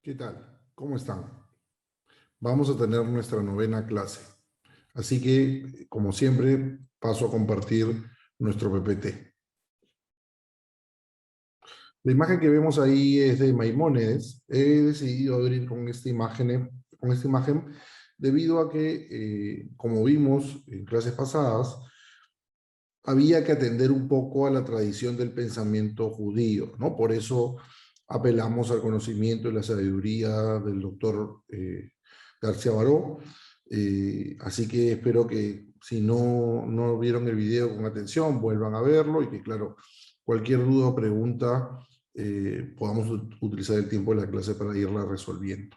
¿Qué tal? ¿Cómo están? Vamos a tener nuestra novena clase. Así que, como siempre, paso a compartir nuestro PPT. La imagen que vemos ahí es de Maimónides. He decidido abrir con esta imagen debido a que, como vimos en clases pasadas, había que atender un poco a la tradición del pensamiento judío, ¿no? Por eso apelamos al conocimiento y la sabiduría del doctor García Baró. Así que espero que si no vieron el video con atención, vuelvan a verlo y que, claro, cualquier duda o pregunta podamos utilizar el tiempo de la clase para irla resolviendo.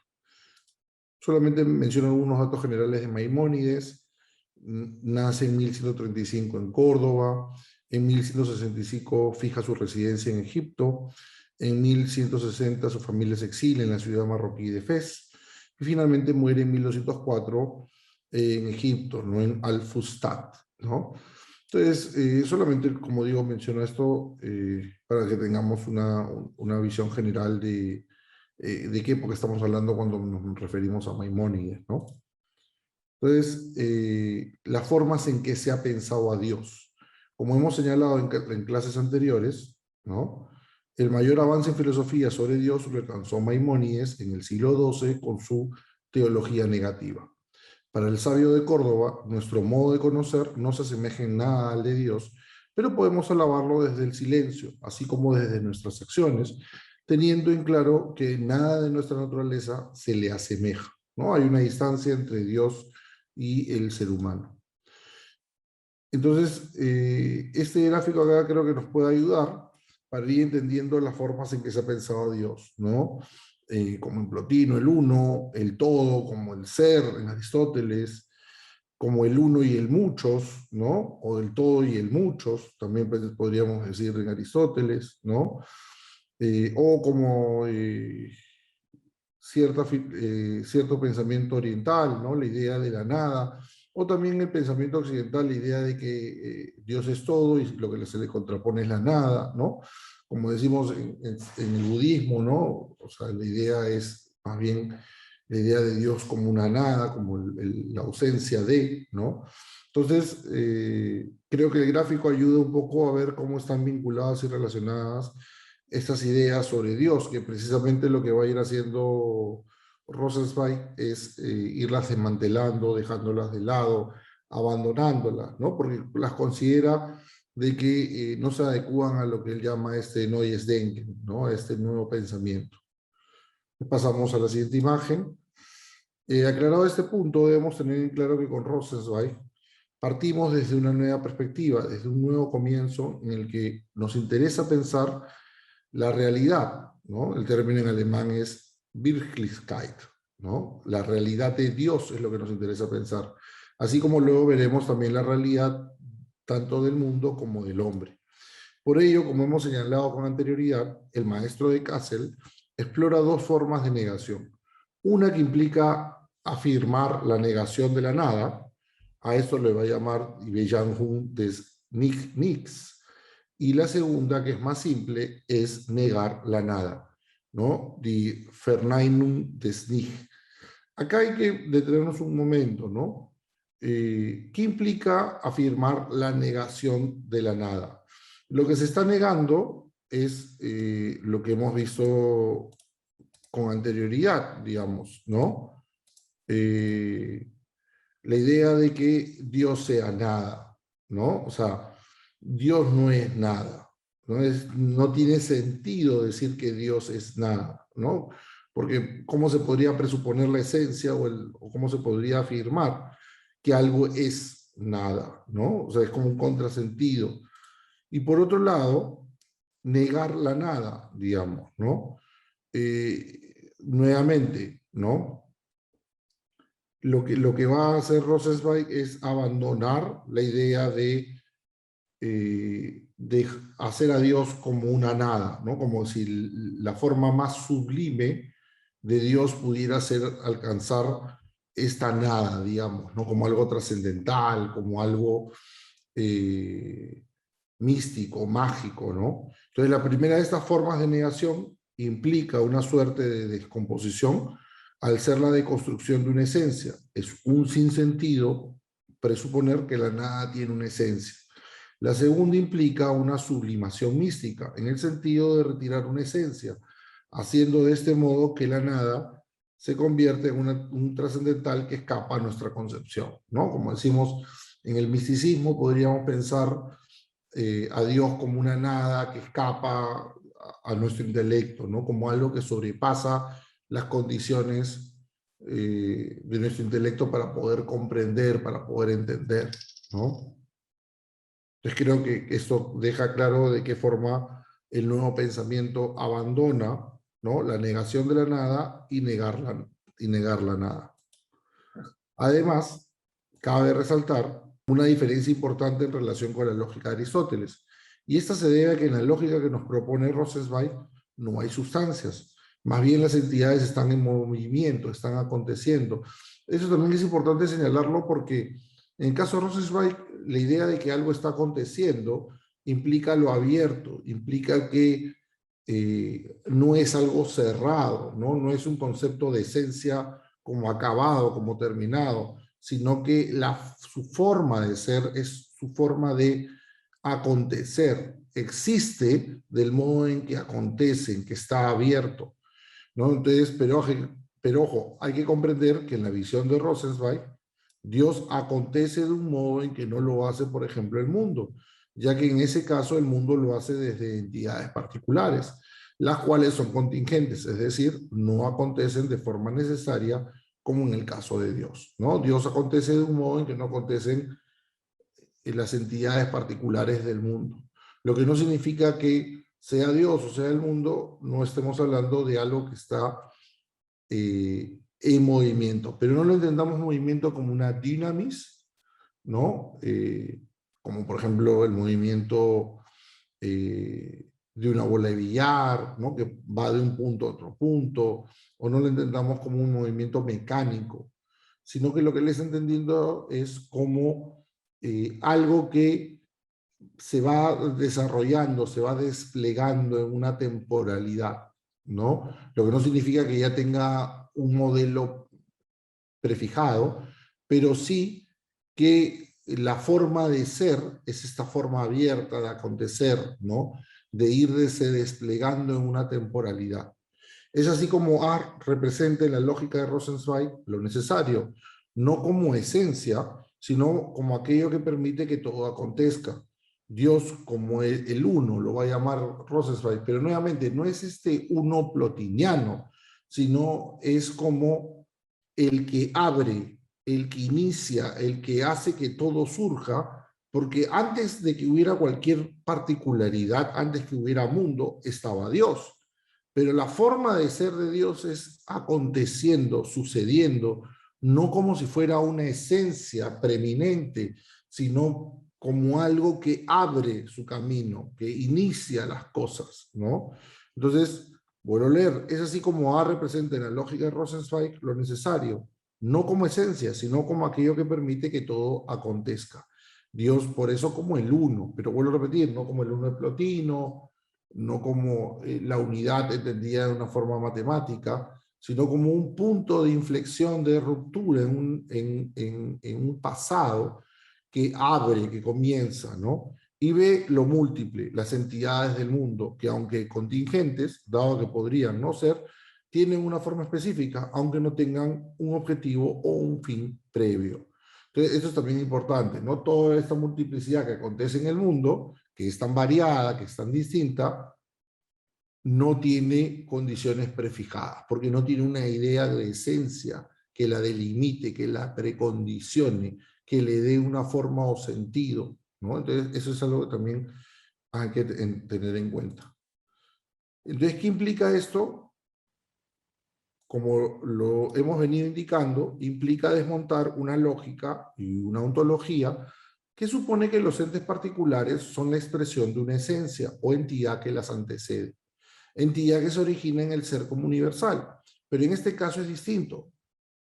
Solamente menciono algunos datos generales de Maimónides. Nace en 1135 en Córdoba, en 1165 fija su residencia en Egipto, en 1160 su familia se exilia en la ciudad marroquí de Fez, y finalmente muere en 1204 en Egipto, ¿no? En Al-Fustat, ¿no? Entonces, solamente, como digo, menciono esto para que tengamos una visión general de qué época estamos hablando cuando nos referimos a Maimónides, ¿no? Entonces, las formas en que se ha pensado a Dios. Como hemos señalado en clases anteriores, ¿no? El mayor avance en filosofía sobre Dios lo alcanzó Maimónides en el siglo XII con su teología negativa. Para el sabio de Córdoba, nuestro modo de conocer no se asemeja en nada al de Dios, pero podemos alabarlo desde el silencio, así como desde nuestras acciones, teniendo en claro que nada de nuestra naturaleza se le asemeja, ¿no? Hay una distancia entre Dios y el ser humano. Entonces, este gráfico acá creo que nos puede ayudar para ir entendiendo las formas en que se ha pensado Dios, ¿no? Como en Plotino, el uno, el todo, como el ser en Aristóteles, como el uno y el muchos, ¿no? O el todo y el muchos, también podríamos decir en Aristóteles, ¿no? O como cierto pensamiento oriental, ¿no? La idea de la nada, o también el pensamiento occidental, la idea de que Dios es todo y lo que se le contrapone es la nada, ¿no? Como decimos en el budismo, ¿no? O sea, la idea es más bien la idea de Dios como una nada, como la ausencia de, ¿no? Entonces, creo que el gráfico ayuda un poco a ver cómo están vinculadas y relacionadas estas ideas sobre Dios, que precisamente lo que va a ir haciendo Rosenzweig es irlas desmantelando, dejándolas de lado, abandonándolas, ¿no? Porque las considera de que no se adecúan a lo que él llama este Neues Denken, ¿no? A este nuevo pensamiento. Pasamos a la siguiente imagen. Aclarado este punto, debemos tener en claro que con Rosenzweig partimos desde una nueva perspectiva, desde un nuevo comienzo en el que nos interesa pensar la realidad, ¿no? El término en alemán es Wirklichkeit, ¿no? La realidad de Dios es lo que nos interesa pensar. Así como luego veremos también la realidad tanto del mundo como del hombre. Por ello, como hemos señalado con anterioridad, el maestro de Kassel explora dos formas de negación. Una que implica afirmar la negación de la nada, a esto le va a llamar Bejanjung des Nichts, y la segunda, que es más simple, es negar la nada, ¿no? Die Verneinung des Nichts. Acá hay que detenernos un momento, ¿no? ¿Qué implica afirmar la negación de la nada? Lo que se está negando es lo que hemos visto con anterioridad, digamos, ¿no? La idea de que Dios sea nada, ¿no? O sea, Dios no es nada, no tiene sentido decir que Dios es nada, ¿no? Porque ¿cómo se podría presuponer la esencia o cómo se podría afirmar que algo es nada, ¿no? O sea, es como un contrasentido. Y por otro lado, negar la nada, digamos, ¿no? Nuevamente, ¿no? Lo que va a hacer Rosenzweig es abandonar la idea de hacer a Dios como una nada, ¿no? Como si la forma más sublime de Dios pudiera ser alcanzar esta nada, digamos, ¿no? Como algo trascendental, como algo místico, mágico, ¿no? Entonces, la primera de estas formas de negación implica una suerte de descomposición al ser la deconstrucción de una esencia. Es un sinsentido presuponer que la nada tiene una esencia. La segunda implica una sublimación mística, en el sentido de retirar una esencia, haciendo de este modo que la nada se convierte en un trascendental que escapa a nuestra concepción, ¿no? Como decimos, en el misticismo podríamos pensar a Dios como una nada que escapa a nuestro intelecto, ¿no? Como algo que sobrepasa las condiciones de nuestro intelecto para poder comprender, para poder entender, ¿no? Entonces creo que esto deja claro de qué forma el nuevo pensamiento abandona, ¿no?, la negación de la nada y negar la nada. Además, cabe resaltar una diferencia importante en relación con la lógica de Aristóteles, y esta se debe a que en la lógica que nos propone Rosenzweig no hay sustancias, más bien las entidades están en movimiento, están aconteciendo. Eso también es importante señalarlo porque en el caso de Rosenzweig, la idea de que algo está aconteciendo implica lo abierto, implica que no es algo cerrado, ¿no? No es un concepto de esencia como acabado, como terminado, sino que su forma de ser es su forma de acontecer. Existe del modo en que acontece, en que está abierto, ¿no? Entonces, pero ojo, hay que comprender que en la visión de Rosenzweig, Dios acontece de un modo en que no lo hace, por ejemplo, el mundo, ya que en ese caso el mundo lo hace desde entidades particulares, las cuales son contingentes, es decir, no acontecen de forma necesaria como en el caso de Dios, ¿no? Dios acontece de un modo en que no acontecen en las entidades particulares del mundo. Lo que no significa que sea Dios o sea el mundo, no estemos hablando de algo que está en movimiento, pero no lo entendamos movimiento como una dinamis, ¿no? Como por ejemplo el movimiento de una bola de billar, ¿no?, que va de un punto a otro punto, o no lo entendamos como un movimiento mecánico, sino que lo que le está entendiendo es como algo que se va desarrollando, se va desplegando en una temporalidad, ¿no? Lo que no significa que ya tenga un modelo prefijado, pero sí que la forma de ser es esta forma abierta de acontecer, ¿no? De irse desplegando en una temporalidad. Es así como A representa en la lógica de Rosenzweig lo necesario, no como esencia, sino como aquello que permite que todo acontezca. Dios como el uno, lo va a llamar Rosenzweig, pero nuevamente no es este uno plotiniano, sino es como el que abre, el que inicia, el que hace que todo surja, porque antes de que hubiera cualquier particularidad, antes que hubiera mundo, estaba Dios. Pero la forma de ser de Dios es aconteciendo, sucediendo, no como si fuera una esencia preeminente, sino como algo que abre su camino, que inicia las cosas, ¿no? Entonces, vuelvo a leer, es así como A representa en la lógica de Rosenzweig lo necesario, no como esencia, sino como aquello que permite que todo acontezca. Dios, por eso como el uno, pero vuelvo a repetir, no como el uno de Plotino, no como la unidad entendida de una forma matemática, sino como un punto de inflexión, de ruptura en un pasado que abre, que comienza, ¿no? Y ve lo múltiple, las entidades del mundo, que aunque contingentes, dado que podrían no ser, tienen una forma específica, aunque no tengan un objetivo o un fin previo. Entonces, eso es también importante, ¿no? Toda esta multiplicidad que acontece en el mundo, que es tan variada, que es tan distinta, no tiene condiciones prefijadas, porque no tiene una idea de esencia que la delimite, que la precondicione, que le dé una forma o sentido, ¿no? Entonces, eso es algo que también hay que tener en cuenta. Entonces, ¿qué implica esto? Como lo hemos venido indicando, implica desmontar una lógica y una ontología que supone que los entes particulares son la expresión de una esencia o entidad que las antecede. Entidad que se origina en el ser como universal. Pero en este caso es distinto.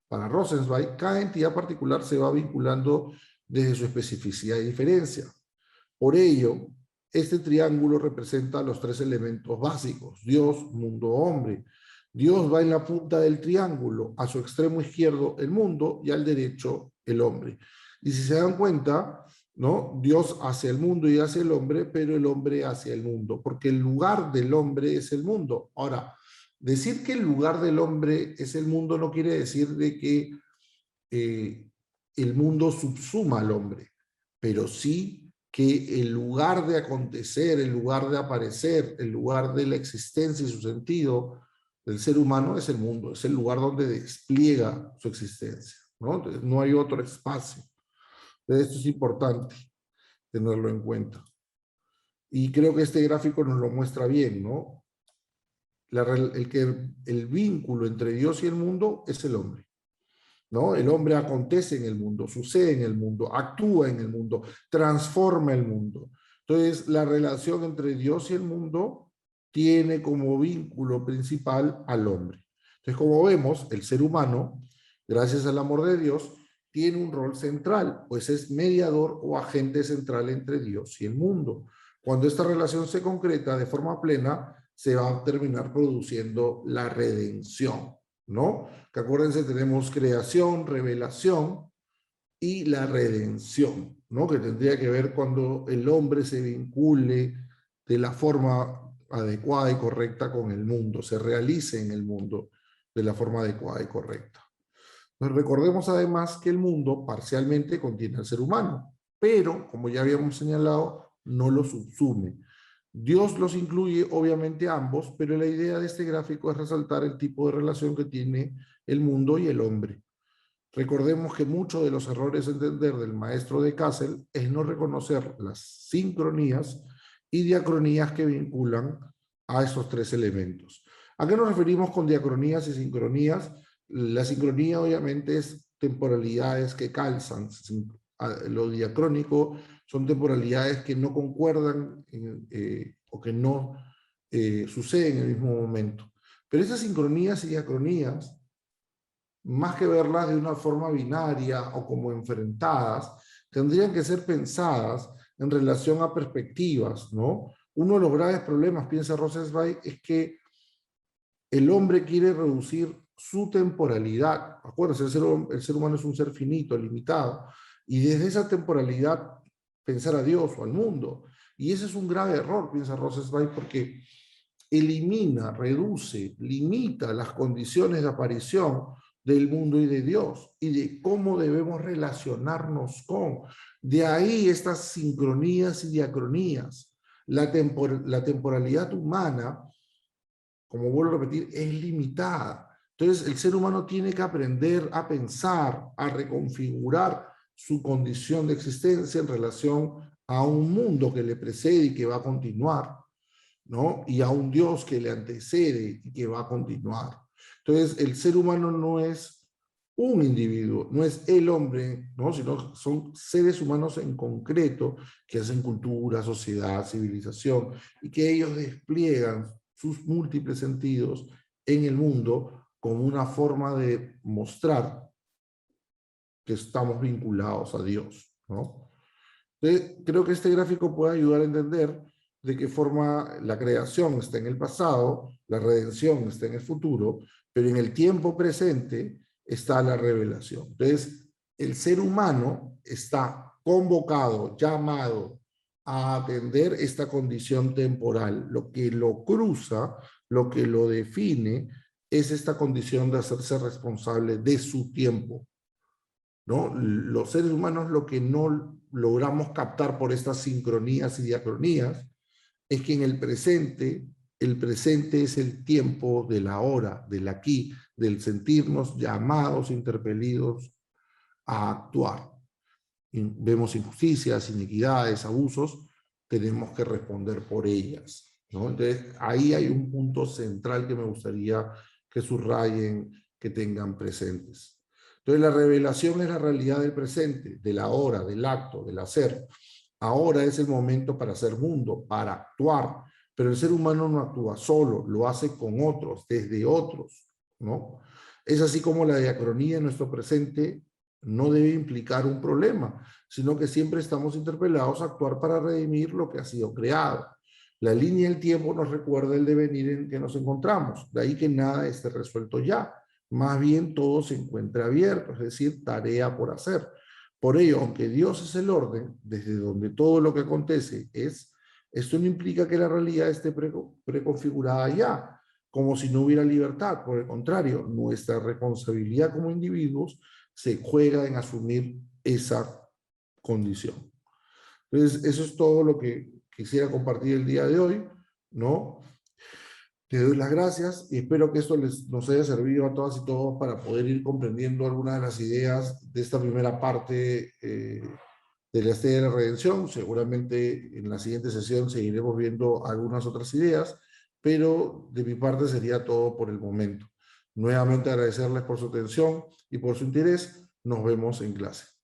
Para Rosenzweig, cada entidad particular se va vinculando desde su especificidad y diferencia. Por ello, este triángulo representa los tres elementos básicos: Dios, mundo, hombre. Dios va en la punta del triángulo, a su extremo izquierdo el mundo y al derecho el hombre. Y si se dan cuenta, ¿no? Dios hacia el mundo y hacia el hombre, pero el hombre hacia el mundo, porque el lugar del hombre es el mundo. Ahora, decir que el lugar del hombre es el mundo no quiere decir de que el mundo subsuma al hombre, pero sí que el lugar de acontecer, el lugar de aparecer, el lugar de la existencia y su sentido del ser humano es el mundo, es el lugar donde despliega su existencia, ¿no? Entonces, no hay otro espacio. Entonces, esto es importante tenerlo en cuenta. Y creo que este gráfico nos lo muestra bien, ¿no? El vínculo entre Dios y el mundo es el hombre, ¿no? El hombre acontece en el mundo, sucede en el mundo, actúa en el mundo, transforma el mundo. Entonces, la relación entre Dios y el mundo tiene como vínculo principal al hombre. Entonces, como vemos, el ser humano, gracias al amor de Dios, tiene un rol central, pues es mediador o agente central entre Dios y el mundo. Cuando esta relación se concreta de forma plena, se va a terminar produciendo la redención, ¿no? Que acuérdense, tenemos creación, revelación y la redención, ¿no? Que tendría que ver cuando el hombre se vincule de la forma adecuada y correcta con el mundo, se realice en el mundo de la forma adecuada y correcta. Nos recordemos además que el mundo parcialmente contiene al ser humano, pero, como ya habíamos señalado, no lo subsume. Dios los incluye, obviamente, a ambos, pero la idea de este gráfico es resaltar el tipo de relación que tiene el mundo y el hombre. Recordemos que muchos de los errores de entender del maestro de Kassel es no reconocer las sincronías y diacronías que vinculan a estos tres elementos. ¿A qué nos referimos con diacronías y sincronías? La sincronía obviamente es temporalidades que calzan. Lo diacrónico son temporalidades que no concuerdan o que no suceden en el mismo momento. Pero esas sincronías y diacronías, más que verlas de una forma binaria o como enfrentadas, tendrían que ser pensadas en relación a perspectivas, ¿no? Uno de los graves problemas, piensa Rosenzweig, es que el hombre quiere reducir su temporalidad. Acuérdense, el ser humano es un ser finito, limitado, y desde esa temporalidad pensar a Dios o al mundo. Y ese es un grave error, piensa Rosenzweig, porque elimina, reduce, limita las condiciones de aparición del mundo y de Dios y de cómo debemos relacionarnos con. De ahí estas sincronías y diacronías. La temporalidad humana, como vuelvo a repetir, es limitada. Entonces el ser humano tiene que aprender a pensar, a reconfigurar su condición de existencia en relación a un mundo que le precede y que va a continuar, ¿no? Y a un Dios que le antecede y que va a continuar. Entonces, el ser humano no es un individuo, no es el hombre, ¿no? Sino son seres humanos en concreto que hacen cultura, sociedad, civilización, y que ellos despliegan sus múltiples sentidos en el mundo como una forma de mostrar que estamos vinculados a Dios, ¿no? Entonces, creo que este gráfico puede ayudar a entender de qué forma la creación está en el pasado, la redención está en el futuro, pero en el tiempo presente está la revelación. Entonces, el ser humano está convocado, llamado a atender esta condición temporal. Lo que lo cruza, lo que lo define, es esta condición de hacerse responsable de su tiempo, ¿no? Los seres humanos lo que no logramos captar por estas sincronías y diacronías es que en el presente es el tiempo de la hora, del aquí, del sentirnos llamados, interpelidos a actuar. Vemos injusticias, inequidades, abusos, tenemos que responder por ellas, ¿no? Entonces, ahí hay un punto central que me gustaría que subrayen, que tengan presentes. Entonces, la revelación es la realidad del presente, de la hora, del acto, del hacer. Ahora es el momento para hacer mundo, para actuar, pero el ser humano no actúa solo, lo hace con otros, desde otros, ¿no? Es así como la diacronía en nuestro presente no debe implicar un problema, sino que siempre estamos interpelados a actuar para redimir lo que ha sido creado. La línea del tiempo nos recuerda el devenir en que nos encontramos, de ahí que nada esté resuelto ya, más bien todo se encuentra abierto, es decir, tarea por hacer. Por ello, aunque Dios es el orden, desde donde todo lo que acontece es, esto no implica que la realidad esté preconfigurada ya, como si no hubiera libertad. Por el contrario, nuestra responsabilidad como individuos se juega en asumir esa condición. Entonces, eso es todo lo que quisiera compartir el día de hoy, ¿no? Te doy las gracias y espero que esto nos haya servido a todas y todos para poder ir comprendiendo algunas de las ideas de esta primera parte de la Estrella de la Redención. Seguramente en la siguiente sesión seguiremos viendo algunas otras ideas, pero de mi parte sería todo por el momento. Nuevamente agradecerles por su atención y por su interés. Nos vemos en clase.